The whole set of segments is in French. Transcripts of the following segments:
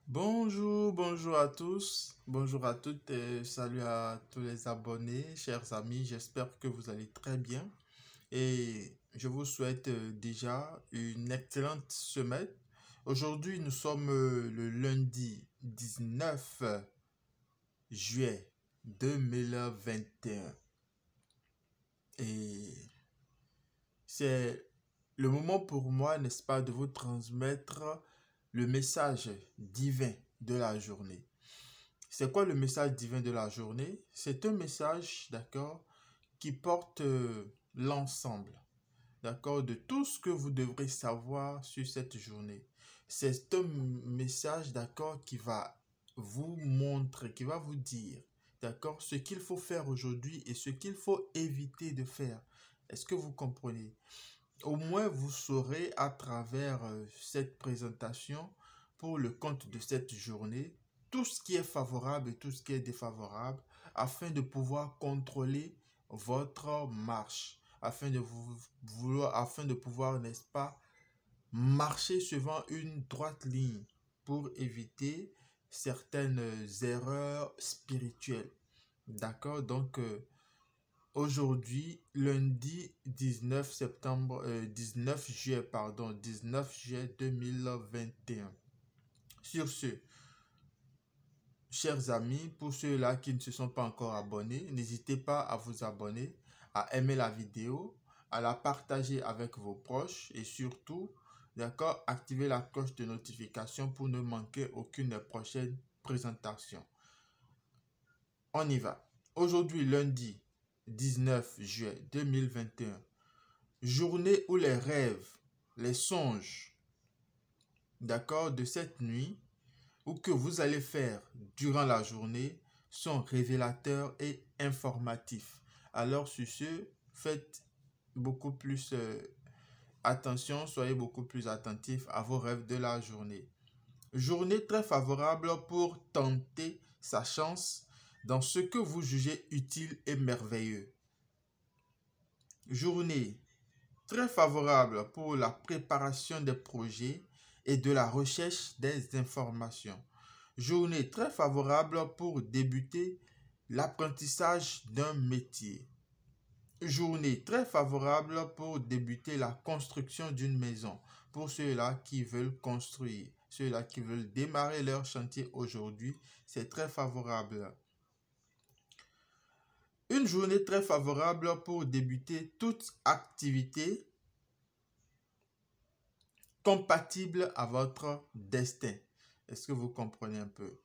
Bonjour, bonjour à tous, bonjour à toutes et salut à tous les abonnés, chers amis, j'espère que vous allez très bien et je vous souhaite déjà une excellente semaine. Aujourd'hui, nous sommes le lundi 19 juillet 2021 et c'est le moment pour moi, n'est-ce pas, de vous transmettre le message divin de la journée. C'est quoi le message divin de la journée? C'est un message, d'accord, qui porte l'ensemble, d'accord, de tout ce que vous devrez savoir sur cette journée. C'est un message, d'accord, qui va vous montrer, qui va vous dire, d'accord, ce qu'il faut faire aujourd'hui et ce qu'il faut éviter de faire. Est-ce que vous comprenez? Au moins, vous saurez à travers cette présentation, pour le compte de cette journée, tout ce qui est favorable et tout ce qui est défavorable, afin de pouvoir contrôler votre marche, afin de pouvoir, n'est-ce pas, marcher suivant une droite ligne pour éviter certaines erreurs spirituelles. D'accord? Donc, aujourd'hui, lundi 19 septembre, 19 juillet, pardon, 19 juillet 2021. Sur ce, chers amis, pour ceux-là qui ne se sont pas encore abonnés, n'hésitez pas à vous abonner, à aimer la vidéo, à la partager avec vos proches et surtout, d'accord, activer la cloche de notification pour ne manquer aucune des prochaines présentations. On y va. Aujourd'hui, lundi 19 juillet 2021, journée où les rêves, les songes, d'accord, de cette nuit ou que vous allez faire durant la journée sont révélateurs et informatifs. Alors sur ce, faites beaucoup plus attention, soyez beaucoup plus attentifs à vos rêves de la journée. Journée très favorable pour tenter sa chance dans ce que vous jugez utile et merveilleux. Journée très favorable pour la préparation des projets et de la recherche des informations. Journée très favorable pour débuter l'apprentissage d'un métier. Journée très favorable pour débuter la construction d'une maison. Pour ceux-là qui veulent construire, ceux-là qui veulent démarrer leur chantier aujourd'hui, c'est très favorable. Une journée très favorable pour débuter toute activité compatible à votre destin. Est-ce que vous comprenez un peu?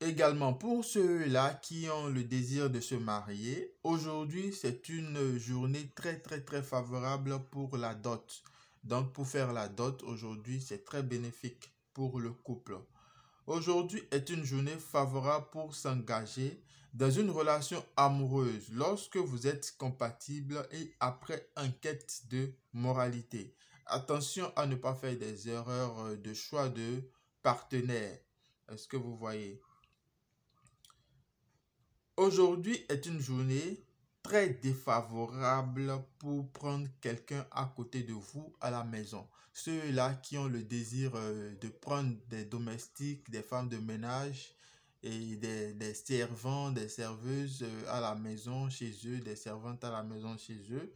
Également, pour ceux-là qui ont le désir de se marier, aujourd'hui, c'est une journée très favorable pour la dot. Donc, pour faire la dot, aujourd'hui, c'est très bénéfique pour le couple. Aujourd'hui est une journée favorable pour s'engager dans une relation amoureuse lorsque vous êtes compatible et après enquête de moralité. Attention à ne pas faire des erreurs de choix de partenaire. Est-ce que vous voyez? Aujourd'hui est une journée très défavorable pour prendre quelqu'un à côté de vous à la maison. Ceux-là qui ont le désir de prendre des domestiques, des femmes de ménage et des servants, des serveuses à la maison chez eux, des servantes à la maison chez eux.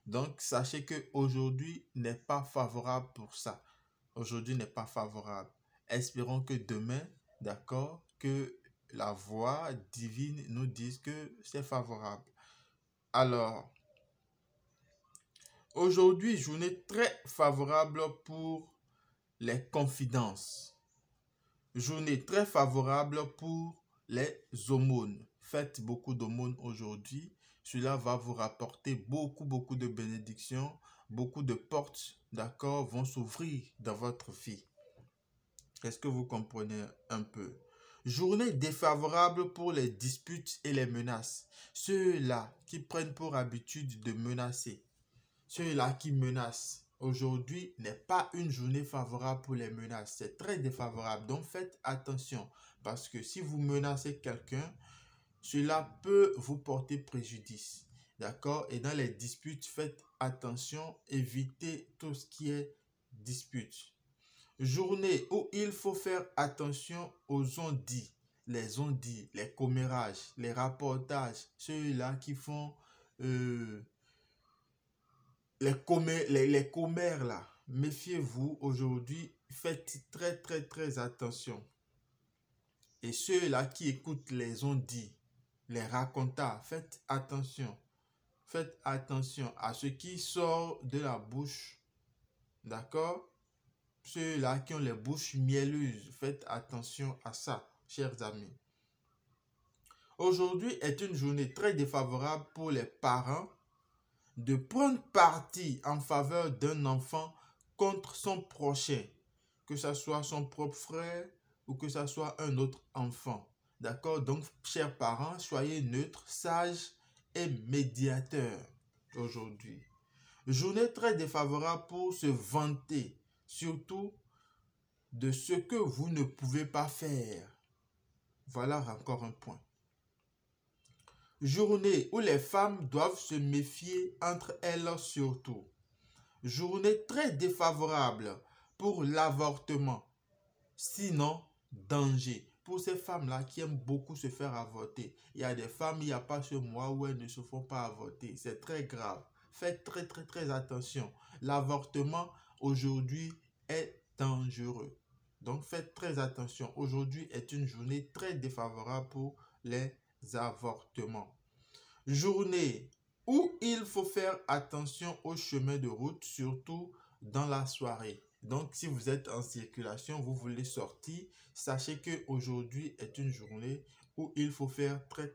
Donc, sachez que aujourd'hui n'est pas favorable pour ça. Aujourd'hui n'est pas favorable. Espérons que demain, d'accord, que la voix divine nous dise que c'est favorable. Alors, aujourd'hui, journée très favorable pour les confidences. Journée très favorable pour les aumônes. Faites beaucoup d'aumônes aujourd'hui. Cela va vous rapporter beaucoup de bénédictions. Beaucoup de portes, d'accord, vont s'ouvrir dans votre vie. Est-ce que vous comprenez un peu? Journée défavorable pour les disputes et les menaces. Ceux-là qui prennent pour habitude de menacer. Ceux-là qui menacent. Aujourd'hui n'est pas une journée favorable pour les menaces. C'est très défavorable. Donc faites attention. Parce que si vous menacez quelqu'un, cela peut vous porter préjudice. D'accord? Et dans les disputes, faites attention. Évitez tout ce qui est dispute. Journée où il faut faire attention aux on-dit, les commérages, les rapportages, ceux-là qui font les commères là. Méfiez-vous aujourd'hui, faites très attention. Et ceux-là qui écoutent les on-dit, les racontats, faites attention. Faites attention à ce qui sort de la bouche. D'accord? Ceux-là qui ont les bouches mielleuses, faites attention à ça, chers amis. Aujourd'hui est une journée très défavorable pour les parents de prendre parti en faveur d'un enfant contre son prochain, que ce soit son propre frère ou que ce soit un autre enfant. D'accord? Donc, chers parents, soyez neutres, sages et médiateurs aujourd'hui. Journée très défavorable pour se vanter, surtout de ce que vous ne pouvez pas faire. Voilà encore un point. Journée où les femmes doivent se méfier entre elles surtout. Journée très défavorable pour l'avortement. Sinon, danger. Pour ces femmes-là qui aiment beaucoup se faire avorter. Il y a des femmes, il n'y a pas ce mois où elles ne se font pas avorter. C'est très grave. Faites très attention. L'avortement aujourd'hui est dangereux. Donc faites très attention. Aujourd'hui est une journée très défavorable pour les avortements. Journée où il faut faire attention au chemin de route, surtout dans la soirée. Donc, si vous êtes en circulation, vous voulez sortir, sachez qu'aujourd'hui est une journée où il faut faire très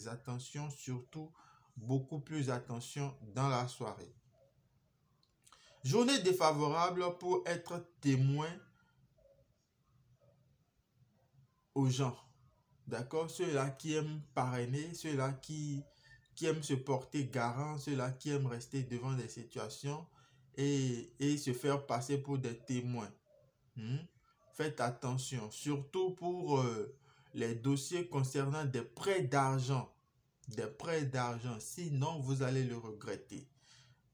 attention, surtout beaucoup plus attention dans la soirée. Journée défavorable pour être témoin aux gens. D'accord? Ceux-là qui aiment parrainer, ceux-là qui aiment se porter garant, ceux-là qui aiment rester devant des situations et se faire passer pour des témoins. Faites attention, surtout pour les dossiers concernant des prêts d'argent. Des prêts d'argent, sinon vous allez le regretter.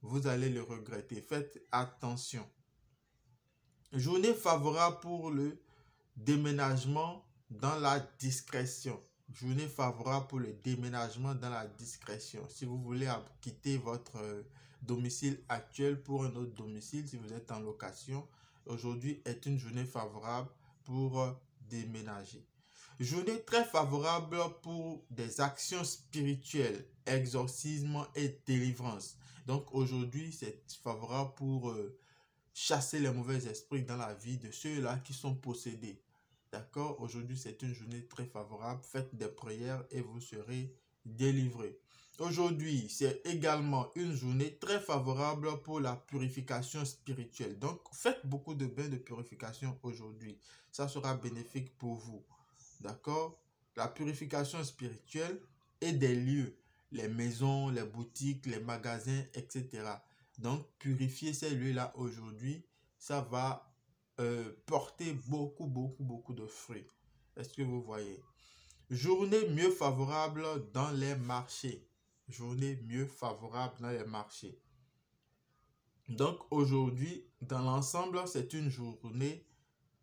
Vous allez le regretter. Faites attention. Journée favorable pour le déménagement dans la discrétion. Journée favorable pour le déménagement dans la discrétion. Si vous voulez quitter votre domicile actuel pour un autre domicile, si vous êtes en location, aujourd'hui est une journée favorable pour déménager. Journée très favorable pour des actions spirituelles, exorcisme et délivrance. Donc aujourd'hui, c'est favorable pour chasser les mauvais esprits dans la vie de ceux-là qui sont possédés. D'accord? Aujourd'hui, c'est une journée très favorable. Faites des prières et vous serez délivrés. Aujourd'hui, c'est également une journée très favorable pour la purification spirituelle. Donc, faites beaucoup de bains de purification aujourd'hui. Ça sera bénéfique pour vous. D'accord? La purification spirituelle et des lieux, les maisons, les boutiques, les magasins, etc. Donc, purifier ces lieux-là aujourd'hui, ça va porter beaucoup de fruits. Est-ce que vous voyez? Journée mieux favorable dans les marchés. Journée mieux favorable dans les marchés. Donc aujourd'hui, dans l'ensemble, c'est une journée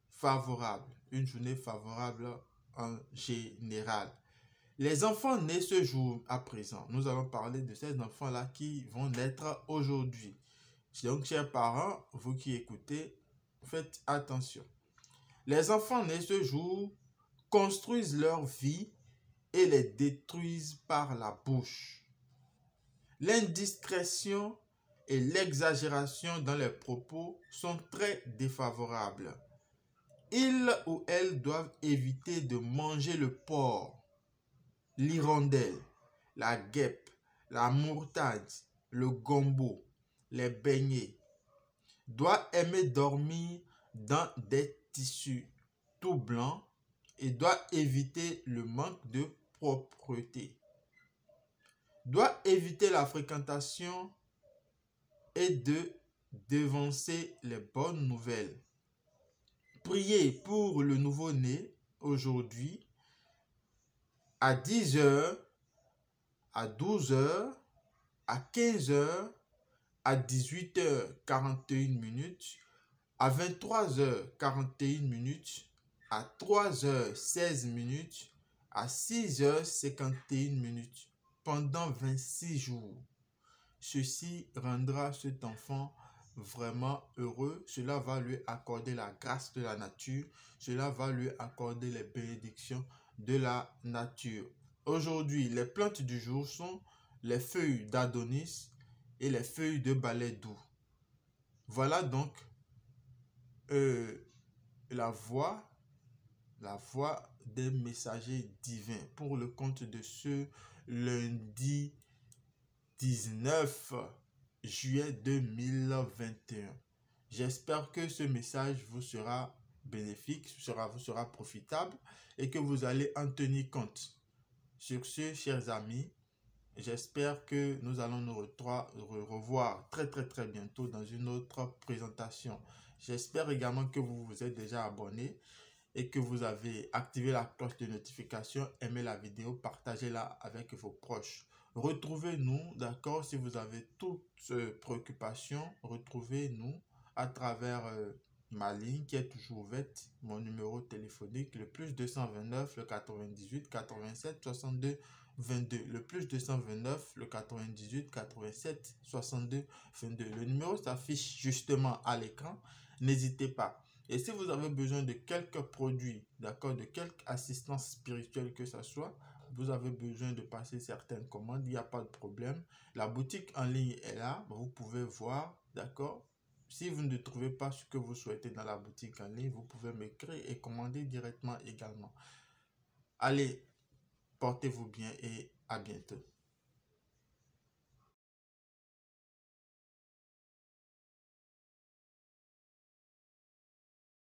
favorable. Une journée favorable en général. Les enfants nés ce jour à présent. Nous allons parler de ces enfants-là qui vont naître aujourd'hui. Donc, chers parents, vous qui écoutez, faites attention. Les enfants nés ce jour construisent leur vie et les détruisent par la bouche. L'indiscrétion et l'exagération dans les propos sont très défavorables. Ils ou elles doivent éviter de manger le porc, l'hirondelle, la guêpe, la mourtade, le gombo, les beignets. Doit aimer dormir dans des tissus tout blancs et doit éviter le manque de propreté. Doit éviter la fréquentation et de devancer les bonnes nouvelles. Priez pour le nouveau-né aujourd'hui à 10h, à 12h, à 15h, à 18h41, à 23h41, à 3h16, à 6h51, pendant 26 jours. Ceci rendra cet enfant vraiment heureux. Cela va lui accorder la grâce de la nature. Cela va lui accorder les bénédictions de la nature. Aujourd'hui, les plantes du jour sont les feuilles d'adonis et les feuilles de balai doux. Voilà donc la voix des messagers divins pour le compte de ce lundi 19 juillet 2021. J'espère que ce message vous sera bénéfique, vous sera profitable et que vous allez en tenir compte. Sur ce, chers amis, j'espère que nous allons nous revoir très bientôt dans une autre présentation. J'espère également que vous vous êtes déjà abonné et que vous avez activé la cloche de notification, aimé la vidéo, partagez-la avec vos proches. Retrouvez-nous, d'accord, si vous avez toutes préoccupations, retrouvez-nous à travers ma ligne qui est toujours ouverte, mon numéro téléphonique, le plus 229, le 98, 87, 62, 22, le plus 229, le 98, 87, 62, 22. Le numéro s'affiche justement à l'écran, n'hésitez pas. Et si vous avez besoin de quelques produits, d'accord, de quelques assistances spirituelles que ce soit, vous avez besoin de passer certaines commandes, il n'y a pas de problème. La boutique en ligne est là, vous pouvez voir, d'accord. Si vous ne trouvez pas ce que vous souhaitez dans la boutique en ligne, vous pouvez m'écrire et commander directement également. Allez, portez-vous bien et à bientôt.